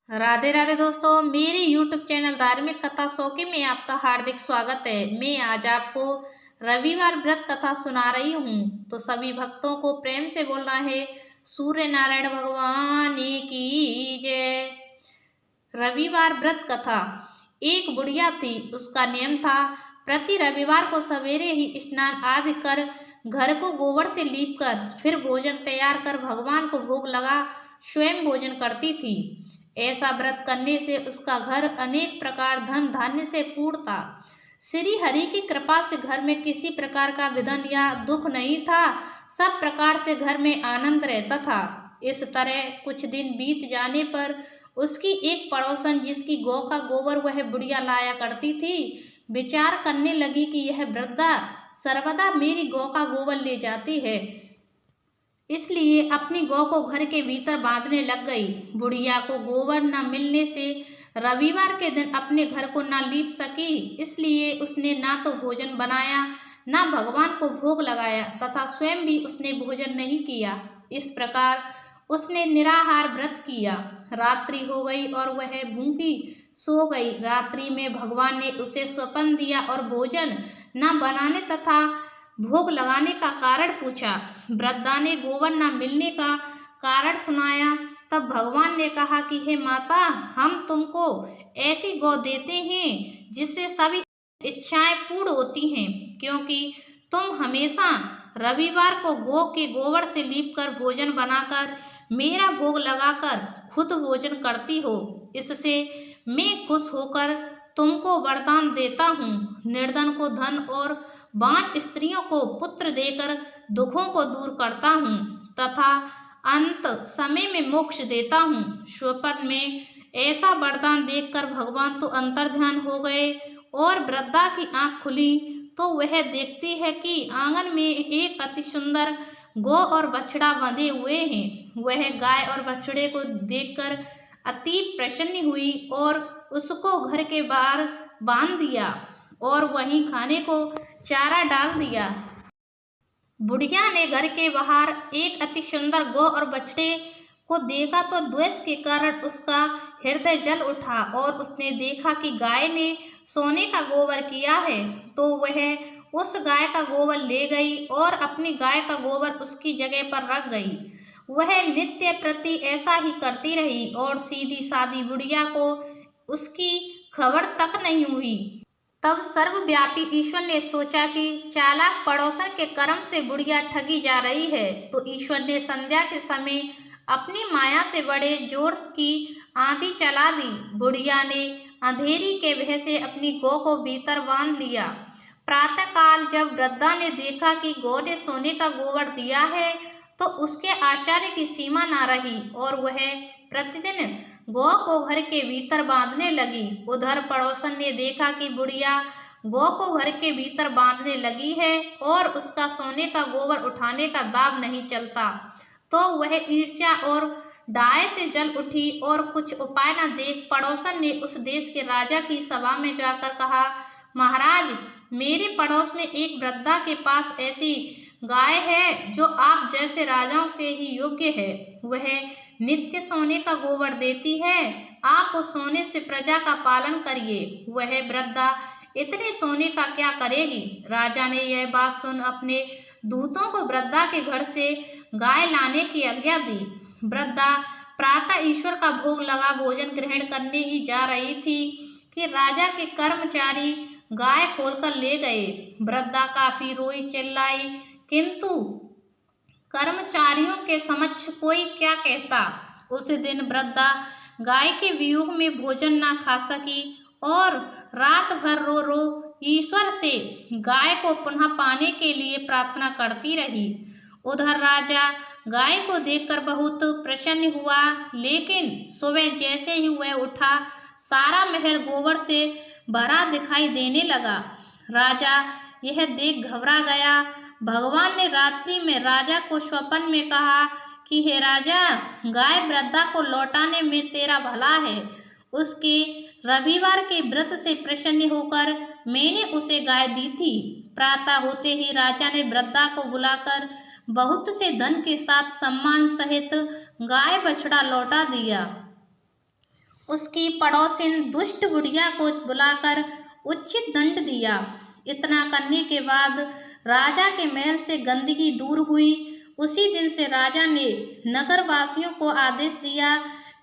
राधे राधे दोस्तों, मेरे YouTube channel धार्मिक कथा शौकी में आपका हार्दिक स्वागत है। मैं आज आपको रविवार व्रत कथा सुना रही हूँ। तो सभी भक्तों को प्रेम से बोलना है सूर्य नारायण भगवान की जय। रविवार व्रत कथा। एक बुढ़िया थी, उसका नियम था प्रति रविवार को सवेरे ही स्नान आदि कर घर को गोबर से लीप कर फिर भोजन तैयार कर भगवान को भोग लगा स्वयं भोजन करती थी। ऐसा व्रत करने से उसका घर अनेक प्रकार धन धान्य से पूर्ण था। श्री हरि की कृपा से घर में किसी प्रकार का विघ्न या दुख नहीं था। सब प्रकार से घर में आनंद रहता था। इस तरह कुछ दिन बीत जाने पर उसकी एक पड़ोसन, जिसकी गौ का गोबर वह बुढ़िया लाया करती थी, विचार करने लगी कि यह वृद्धा सर्वदा मेरी गौ का गोबर ले जाती है, इसलिए अपनी गौ को घर के भीतर बांधने लग गई। बुढ़िया को गोबर न मिलने से रविवार के दिन अपने घर को न लीप सकी, इसलिए उसने ना तो भोजन बनाया, न भगवान को भोग लगाया तथा स्वयं भी उसने भोजन नहीं किया। इस प्रकार उसने निराहार व्रत किया। रात्रि हो गई और वह भूखी सो गई। रात्रि में भगवान ने उसे स्वप्न दिया और भोजन न बनाने तथा भोग लगाने का कारण पूछा। वृद्धा ने गोबर न मिलने का कारण सुनाया। तब भगवान ने कहा कि हे माता, हम तुमको ऐसी गौ देते हैं जिससे सभी इच्छाएं पूर्ण होती हैं, क्योंकि तुम हमेशा रविवार को गौ के गोबर से लीपकर भोजन बनाकर मेरा भोग लगाकर खुद भोजन करती हो। इससे मैं खुश होकर तुमको वरदान देता हूँ। निर्धन को धन और बांझ स्त्रियों को पुत्र देकर दुखों को दूर करता हूँ तथा अंत समय में मोक्ष देता हूँ। स्वप्न में ऐसा वरदान देखकर भगवान तो अंतर्ध्यान हो गए और वृद्धा की आंख खुली तो वह देखती है कि आंगन में एक अति सुंदर गौ और बछड़ा बंधे हुए हैं। वह गाय और बछड़े को देखकर अति प्रसन्न हुई और उसको घर के बाहर बांध दिया और वहीं खाने को चारा डाल दिया। बुढ़िया ने घर के बाहर एक अति सुंदर गौ और बछड़े को देखा तो द्वेष के कारण उसका हृदय जल उठा और उसने देखा कि गाय ने सोने का गोबर किया है, तो वह उस गाय का गोबर ले गई और अपनी गाय का गोबर उसकी जगह पर रख गई। वह नित्य प्रति ऐसा ही करती रही और सीधी सादी बुढ़िया को उसकी खबर तक नहीं हुई। तब सर्वव्यापी ईश्वर ने सोचा कि चालाक पड़ोसन के कर्म से बुढ़िया ठगी जा रही है, तो ईश्वर ने संध्या के समय अपनी माया से बड़े जोर की आंधी चला दी। बुढ़िया ने अंधेरी के भय से अपनी गौ को भीतर बांध लिया। प्रातःकाल जब वृद्धा ने देखा कि गौ ने सोने का गोबर दिया है, तो उसके आश्चर्य की सीमा न रही और वह प्रतिदिन गौ को घर के भीतर बांधने लगी। उधर पड़ोसन ने देखा कि बुढ़िया गौ को घर के भीतर बांधने लगी है और उसका सोने का गोबर उठाने का दाव नहीं चलता, तो वह ईर्ष्या और डाय से जल उठी और कुछ उपाय न देख पड़ोसन ने उस देश के राजा की सभा में जाकर कहा, महाराज, मेरे पड़ोस में एक वृद्धा के पास ऐसी गाय है जो आप जैसे राजाओं के ही योग्य है। वह नित्य सोने का गोबर देती है। आप उस सोने से प्रजा का पालन करिए। वह वृद्धा इतने सोने का क्या करेगी। राजा ने यह बात सुन अपने दूतों को वृद्धा के घर से गाय लाने की आज्ञा दी। वृद्धा प्रातः ईश्वर का भोग लगा भोजन ग्रहण करने ही जा रही थी कि राजा के कर्मचारी गाय खोलकर ले गए। वृद्धा काफी रोई चिल्लाई, किंतु कर्मचारियों के समक्ष कोई क्या कहता। उस दिन वृद्धा गाय के वियोग में भोजन न खा सकी और रात भर रो रो ईश्वर से गाय को पुनः पाने के लिए प्रार्थना करती रही। उधर राजा गाय को देखकर बहुत प्रसन्न हुआ, लेकिन सुबह जैसे ही वह उठा, सारा महल गोबर से भरा दिखाई देने लगा। राजा यह देख घबरा गया। भगवान ने रात्रि में राजा को स्वप्न में कहा कि हे राजा, गाय वृद्धा को लौटाने में तेरा भला है। उसके रविवार के व्रत से प्रसन्न होकर मैंने उसे गाय दी थी। प्रातः होते ही राजा ने वृद्धा को बुलाकर बहुत से धन के साथ सम्मान सहित गाय बछड़ा लौटा दिया उसकी पड़ोसिन दुष्ट बुढ़िया को बुलाकर उचित दंड दिया। इतना करने के बाद राजा के महल से गंदगी दूर हुई। उसी दिन से राजा ने नगरवासियों को आदेश दिया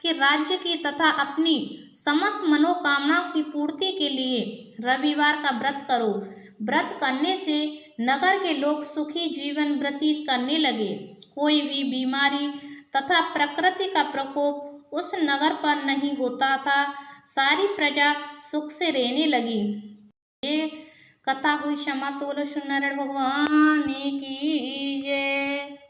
कि राज्य की तथा अपनी समस्त मनोकामनाओं की पूर्ति के लिए रविवार का व्रत करो। व्रत करने से नगर के लोग सुखी जीवन व्यतीत करने लगे। कोई भी बीमारी तथा प्रकृति का प्रकोप उस नगर पर नहीं होता था। सारी प्रजा सुख से रहने लगी। ये कथा हुई समाप्त। बोलो श्री नारायण भगवान की जय।